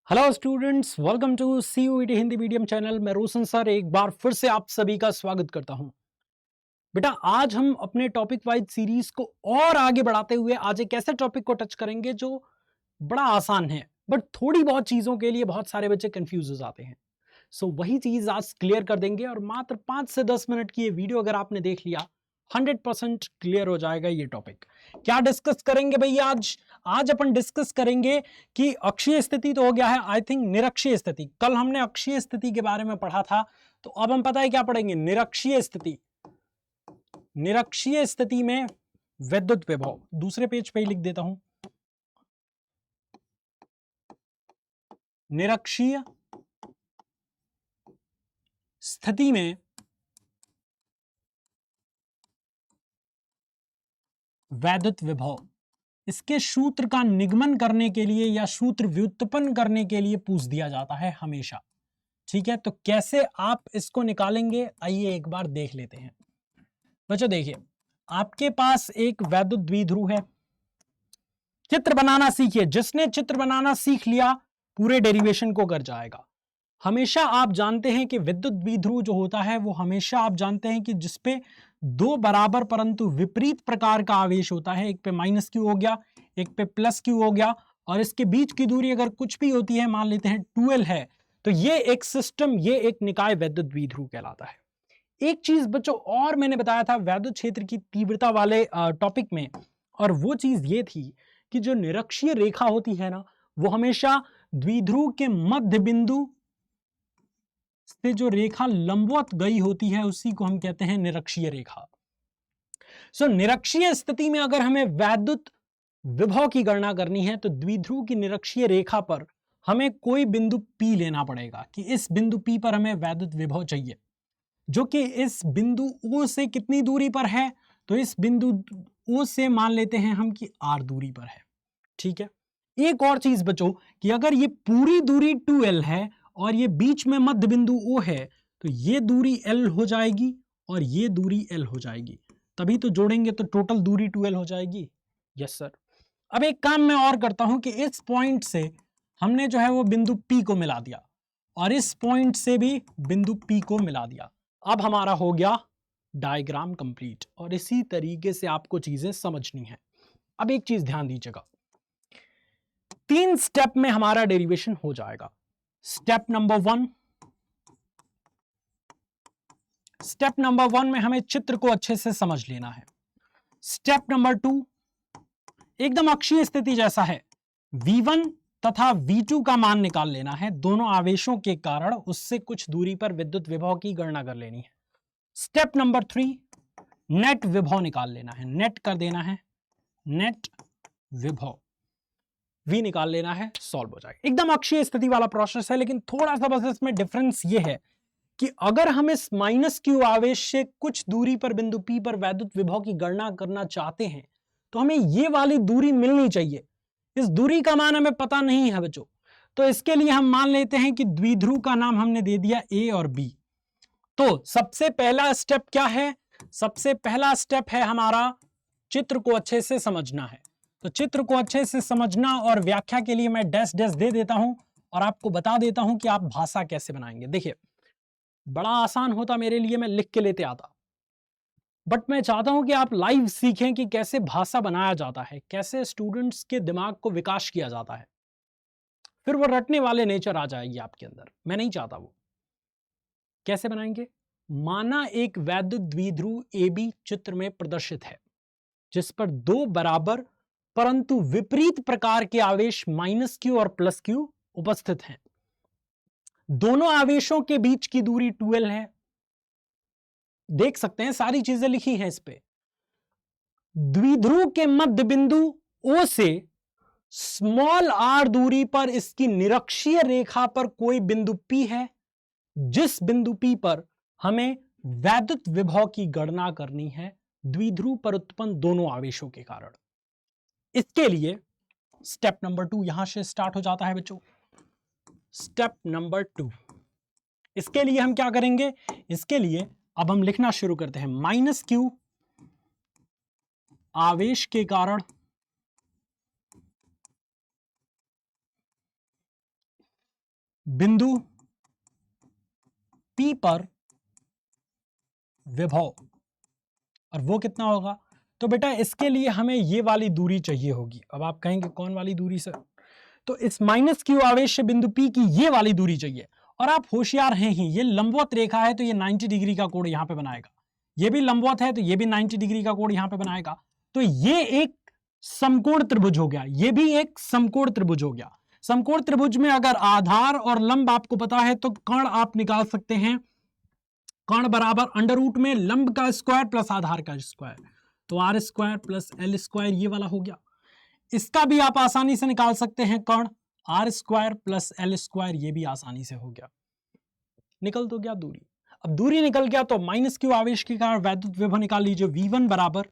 Hello students, welcome to CUET Hindi medium channel. मैं Roshan sir एक बार फिर से आप सभी का स्वागत करता हूं। बेटा, आज हम अपने टॉपिक वाइज सीरीज को और आगे बढ़ाते हुए आज एक ऐसे टॉपिक को टच करेंगे जो बड़ा आसान है, बट थोड़ी बहुत चीजों के लिए बहुत सारे बच्चे कंफ्यूज हो जाते हैं। सो वही चीज आज क्लियर कर देंगे और मात्र 5 से 10 मिनट की ये वीडियो अगर आपने देख लिया 100% क्लियर हो जाएगा ये टॉपिक। क्या डिस्कस करेंगे भैया आज? आज अपन डिस्कस करेंगे कि अक्षीय स्थिति तो हो गया है, आई थिंक निरक्षीय स्थिति। कल हमने अक्षीय स्थिति के बारे में पढ़ा था, तो अब हम पता है क्या पढ़ेंगे? निरक्षीय स्थिति। निरक्षीय स्थिति में विद्युत विभव, दूसरे पेज पे ही लिख देता हूं। निरक्षीय स्थिति में वैद्युत विभव, इसके सूत्र का निगमन करने के लिए या सूत्र व्युत्पन्न करने के लिए पूछ दिया जाता है हमेशा। ठीक है, तो कैसे आप इसको निकालेंगे आइए एक बार देख लेते हैं। बच्चों देखिए, आपके पास एक वैद्युत द्विध्रुव है। चित्र बनाना सीखिए, जिसने चित्र बनाना सीख लिया पूरे डेरिवेशन को कर जाएगा। हमेशा आप जानते हैं कि विद्युत द्विध्रुव जो होता है वो हमेशा आप जानते हैं कि जिसपे दो बराबर परंतु विपरीत प्रकार का आवेश होता है। एक पे माइनस क्यू हो गया, एक पे प्लस क्यू हो गया, और इसके बीच की दूरी अगर कुछ भी होती है, मान लेते हैं 12 है, तो ये एक सिस्टम, ये एक निकाय वैद्युत द्विध्रुव कहलाता है। एक चीज बच्चों और मैंने बताया था वैद्युत क्षेत्र की तीव्रता वाले टॉपिक में, और वो चीज ये थी कि जो निरक्षीय रेखा होती है ना, वो हमेशा द्विध्रुव के मध्य बिंदु से जो रेखा लंबवत गई होती है उसी को हम कहते हैं निरक्षीय रेखा। निरक्षीय स्थिति में अगर हमें वैद्युत विभव की गणना करनी है तो द्विध्रुव की निरक्षीय रेखा पर हमें कोई बिंदु P लेना पड़ेगा कि इस बिंदु P पर हमें वैद्युत विभव चाहिए, जो कि इस बिंदु O से कितनी दूरी पर है? तो इस बिंदु O से मान लेते हैं हम कि R दूरी पर है। ठीक है, एक और चीज बच्चों कि अगर ये पूरी दूरी 2L है और ये बीच में मध्य बिंदु O है, तो ये दूरी L हो जाएगी और ये दूरी L हो जाएगी, तभी तो जोड़ेंगे तो टोटल दूरी 2L हो जाएगी। Yes sir. अब एक काम मैं और करता हूं कि इस पॉइंट से हमने जो है वो बिंदु P को मिला दिया और इस पॉइंट से भी बिंदु P को मिला दिया। अब हमारा हो गया डायग्राम कंप्लीट, और इसी तरीके से आपको चीजें समझनी है। अब एक चीज ध्यान दीजिएगा, 3 स्टेप में हमारा डेरिवेशन हो जाएगा। स्टेप नंबर 1 में हमें चित्र को अच्छे से समझ लेना है। स्टेप नंबर 2 एकदम अक्षीय स्थिति जैसा है, V1 तथा V2 का मान निकाल लेना है। दोनों आवेशों के कारण उससे कुछ दूरी पर विद्युत विभव की गणना कर लेनी है। स्टेप नंबर 3 नेट विभव निकाल लेना है, नेट कर देना है, नेट विभव V निकाल लेना है, सॉल्व हो जाएगा। एकदम अक्षीय स्थिति वाला प्रोसेस है, लेकिन थोड़ा सा बस इसमें डिफरेंस ये है कि अगर हम इस माइनस क्यू आवेश से कुछ दूरी पर बिंदु P पर वैद्युत विभव की गणना करना चाहते हैं तो हमें ये वाली दूरी मिलनी चाहिए। इस दूरी का मान हमें पता नहीं है बच्चों, तो इसके लिए हम मान लेते हैं कि द्विध्रुव का नाम हमने दे दिया A और B। तो सबसे पहला स्टेप क्या है? सबसे पहला स्टेप है हमारा चित्र को अच्छे से समझना है। तो चित्र को अच्छे से समझना और व्याख्या के लिए मैं डैश डैश दे देता हूं और आपको बता देता हूं कि आप भाषा कैसे बनाएंगे। देखिए, बड़ा आसान होता मेरे लिए, मैं लिख के लेते आता, बट मैं चाहता हूं कि आप लाइव सीखें कि कैसे भाषा बनाया जाता है, कैसे स्टूडेंट्स के दिमाग को विकास किया जाता है। फिर वो रटने वाले नेचर आ जाएगी आपके अंदर, मैं नहीं चाहता वो। कैसे बनाएंगे? माना एक वैद्युत द्विध्रुव AB चित्र में प्रदर्शित है, जिस पर दो बराबर परंतु विपरीत प्रकार के आवेश माइनस क्यू और प्लस क्यू उपस्थित हैं। दोनों आवेशों के बीच की दूरी 2L है। देख सकते हैं सारी चीजें लिखी हैं इस पे। द्विध्रुव के मध्य बिंदु O से स्मॉल r दूरी पर इसकी निरक्षीय रेखा पर कोई बिंदु P है, जिस बिंदु P पर हमें वैद्युत विभव की गणना करनी है द्विध्रुव पर उत्पन्न दोनों आवेशों के कारण। इसके लिए स्टेप नंबर 2 यहां से स्टार्ट हो जाता है बच्चों। स्टेप नंबर 2, इसके लिए हम क्या करेंगे? इसके लिए अब हम लिखना शुरू करते हैं। माइनस क्यू आवेश के कारण बिंदु P पर विभव, और वो कितना होगा? तो बेटा इसके लिए हमें ये वाली दूरी चाहिए होगी। अब आप कहेंगे कौन वाली दूरी सर? तो इस माइनस Q आवेश से बिंदु P की ये वाली दूरी चाहिए। और आप होशियार हैं ही, ये लंबवत रेखा है तो ये 90 डिग्री का कोण यहां पे बनाएगा, ये भी लंबवत है तो ये भी 90 डिग्री का कोण यहां पे बनाएगा। तो ये एक समकोण त्रिभुज हो गया, ये भी एक समकोण त्रिभुज हो गया। समकोण त्रिभुज में अगर आधार और लंब आपको पता है तो कर्ण आप निकाल सकते हैं। कर्ण बराबर अंडर रूट में लंब का स्क्वायर प्लस आधार का स्क्वायर, तो R square plus L square ये वाला हो गया। इसका भी आप आसानी से निकाल सकते हैं, कर्ण R square plus L square, ये भी आसानी से हो गया। निकल तो गया दूरी। अब दूरी निकल गया तो माइनस क्यू आवेश के कारण वैद्युत विभव निकाल लीजिए। V1 बराबर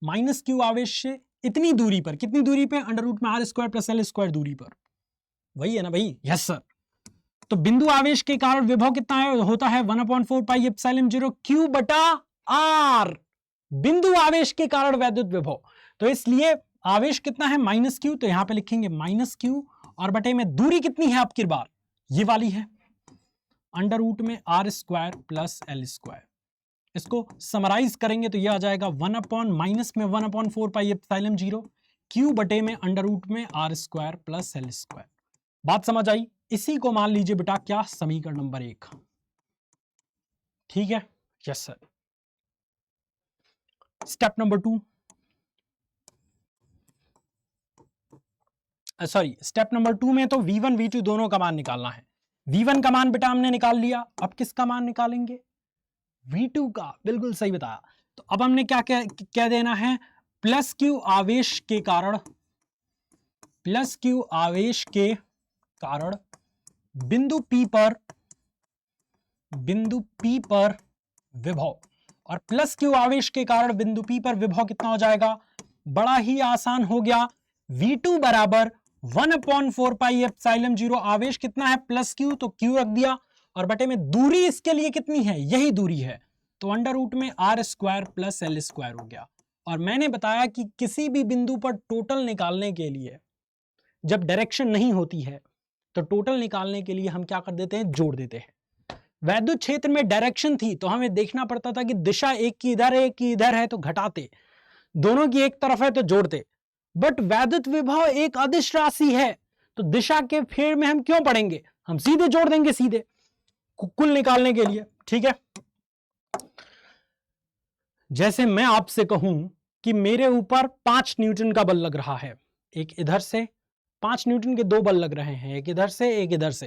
माइनस क्यू आवेश से इतनी दूरी पर, कितनी दूरी पे? अंडर रूट में R square plus L square दूरी पर, वही है ना भाई? Yes sir. तो बिंदु आवेश के कारण विभव कितना है? होता है 1/4 पाई एप्सिलॉन 0 Q बटा R, बिंदु आवेश के कारण वैद्युत विभव। तो इसलिए आवेश कितना है? माइनस क्यू, तो यहां पे लिखेंगे माइनस क्यू, और बटे में दूरी कितनी है आपकी बार? ये वाली है, अंडर रूट में R square plus L square. इसको समराइज करेंगे तो ये आ जाएगा 1/4 पाई एप्सिलॉन 0 Q बटे में अंडर रूट में R square plus L square. बात समझ आई? इसी को मान लीजिए बेटा क्या? समीकरण नंबर 1। ठीक है? Yes sir. Step number 2, sorry step number 2 में तो V1 V2 दोनों का मान निकालना है। V1 का मान बेटा हमने निकाल लिया, अब किसका मान निकालेंगे? V2 का। बिल्कुल सही बताया। तो अब हमने क्या कह देना है? प्लस क्यू आवेश के कारण, प्लस क्यू आवेश के कारण बिंदु P पर विभव, और प्लस क्यू आवेश के कारण बिंदु P पर विभव कितना हो जाएगा? बड़ा ही आसान हो गया। V2 बराबर 1/4 पाई एप्सिलॉन 0, आवेश कितना है? प्लस क्यू, तो क्यू रख दिया, और बटे में दूरी इसके लिए कितनी है? यही दूरी है, तो अंडर रूट में R square plus L square हो गया। और मैंने बताया कि किसी भी बिंदु पर टोटल निकालने के लिए जब डायरेक्शन नहीं होती है तो टोटल निकालने के लिए हम क्या कर देते हैं? जोड़ देते हैं। वैद्युत क्षेत्र में डायरेक्शन थी तो हमें देखना पड़ता था कि दिशा एक की इधर है, एक की इधर है, तो घटाते, दोनों की एक तरफ है तो जोड़ते। बट वैद्युत विभव एक अदिश राशि है तो दिशा के फेर में हम क्यों पढ़ेंगे? हम सीधे जोड़ देंगे, सीधे कुल निकालने के लिए। ठीक है? जैसे मैं आपसे कहूं कि मेरे ऊपर 5 न्यूटन का बल लग रहा है, एक इधर से, 5 न्यूटन के 2 बल लग रहे हैं, एक इधर से एक इधर से,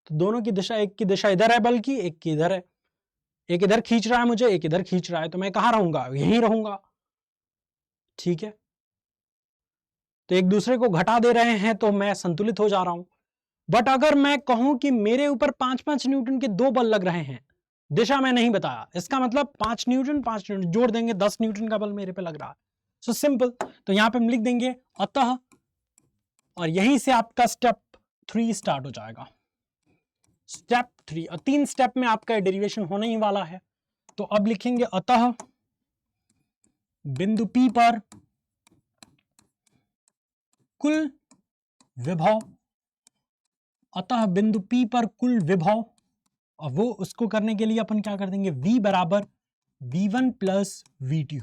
तो दोनों की दिशा, एक की दिशा इधर है बल की, एक की इधर है, एक इधर खींच रहा है मुझे, एक इधर खींच रहा है, तो मैं कहां रहूंगा? यहीं रहूंगा। ठीक है? तो एक दूसरे को घटा दे रहे हैं तो मैं संतुलित हो जा रहा हूं। बट अगर मैं कहूं कि मेरे ऊपर 5-5 न्यूटन के 2 बल लग रहे हैं, दिशा में नहीं बताया, इसका मतलब 5 न्यूटन जोड़ देंगे, 10 न्यूटन का बल मेरे पे लग रहा है। So simple. तो यहां पे हम लिख देंगे अतः, और यहीं से आपका स्टेप 3 स्टार्ट हो जाएगा। स्टेप 3, और 3 स्टेप में आपका डेरिवेशन होने ही वाला है। तो अब लिखेंगे अतः बिंदु P पर कुल विभव, अतः बिंदु P पर कुल विभव, और वो उसको करने के लिए अपन क्या कर देंगे? V बराबर V1 plus V2।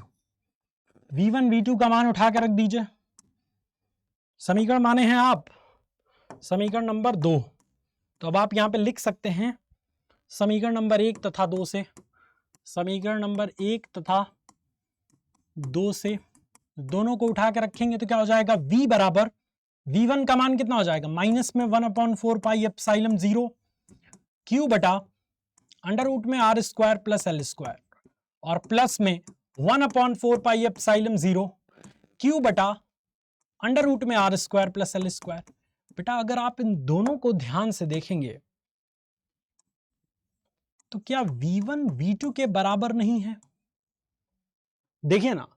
V1 V2 का मान उठा के रख दीजिए। समीकरण माने हैं आप? समीकरण नंबर 2। तो अब आप यहां पे लिख सकते हैं समीकरण नंबर 1 तथा 2 से, समीकरण नंबर 1 तथा 2 से दोनों को उठा के रखेंगे तो क्या हो जाएगा? V बराबर V1 का मान कितना हो जाएगा? माइनस में 1/4 पाई एप्सिलॉन 0 Q बटा अंडर रूट में R square plus L square, और प्लस में 1/4 पाई एप्सिलॉन 0 Q बटा अंडर रूट में R square plus L square. बेटा अगर आप इन दोनों को ध्यान से देखेंगे तो क्या V1 V2 के बराबर नहीं है? देखिए ना,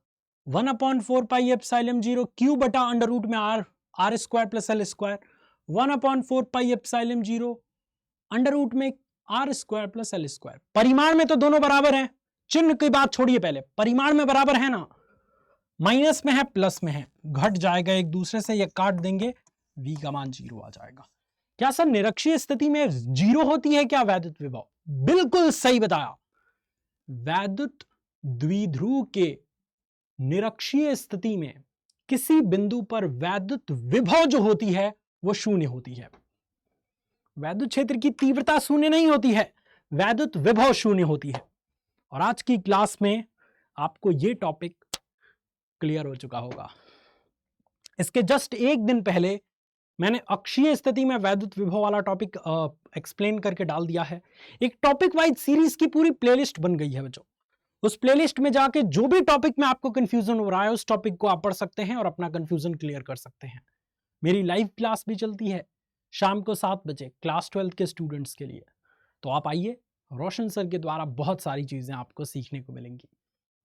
1/4 पाई एप्सिलॉन 0 Q बटा अंडर रूट में R square plus L square, 1/4 pi epsilon 0 under root में R square plus L square. परिमाण में तो दोनों बराबर हैं, चिन्ह की बात छोड़िए, पहले परिमाण में बराबर है ना, माइनस में है प्लस में है, घट जाएगा एक दूसरे से, ये काट देंगे, V का मान 0 आ जाएगा। क्या सर निरक्षीय स्थिति में 0 होती है क्या वैद्युत विभव? बिल्कुल सही बताया। वैद्युत द्विध्रुव के निरक्षीय स्थिति में किसी बिंदु पर वैद्युत विभव जो होती है वो शून्य होती है। वैद्युत क्षेत्र की तीव्रता शून्य नहीं होती है, वैद्युत विभव शून्य होती है। और आज की क्लास में आपको ये टॉपिक क्लियर हो चुका होगा। इसके जस्ट एक दिन पहले मैंने अक्षीय स्थिति में वैद्युत विभव वाला टॉपिक एक्सप्लेन करके डाल दिया है। एक टॉपिक वाइज सीरीज की पूरी प्लेलिस्ट बन गई है बच्चों। उस प्लेलिस्ट में जाके जो भी टॉपिक में आपको कंफ्यूजन हो रहा है उस टॉपिक को आप पढ़ सकते हैं और अपना कंफ्यूजन क्लियर कर सकते हैं। मेरी लाइव क्लास भी चलती है शाम को 7 बजे क्लास 12 के स्टूडेंट्स के लिए। तो आप आइए, रोशन सर के द्वारा बहुत सारी चीजें आपको सीखने को मिलेंगी।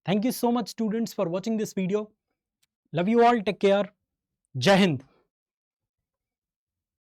Thank you so much students for watching this video. Love you all, take care, Jai Hind.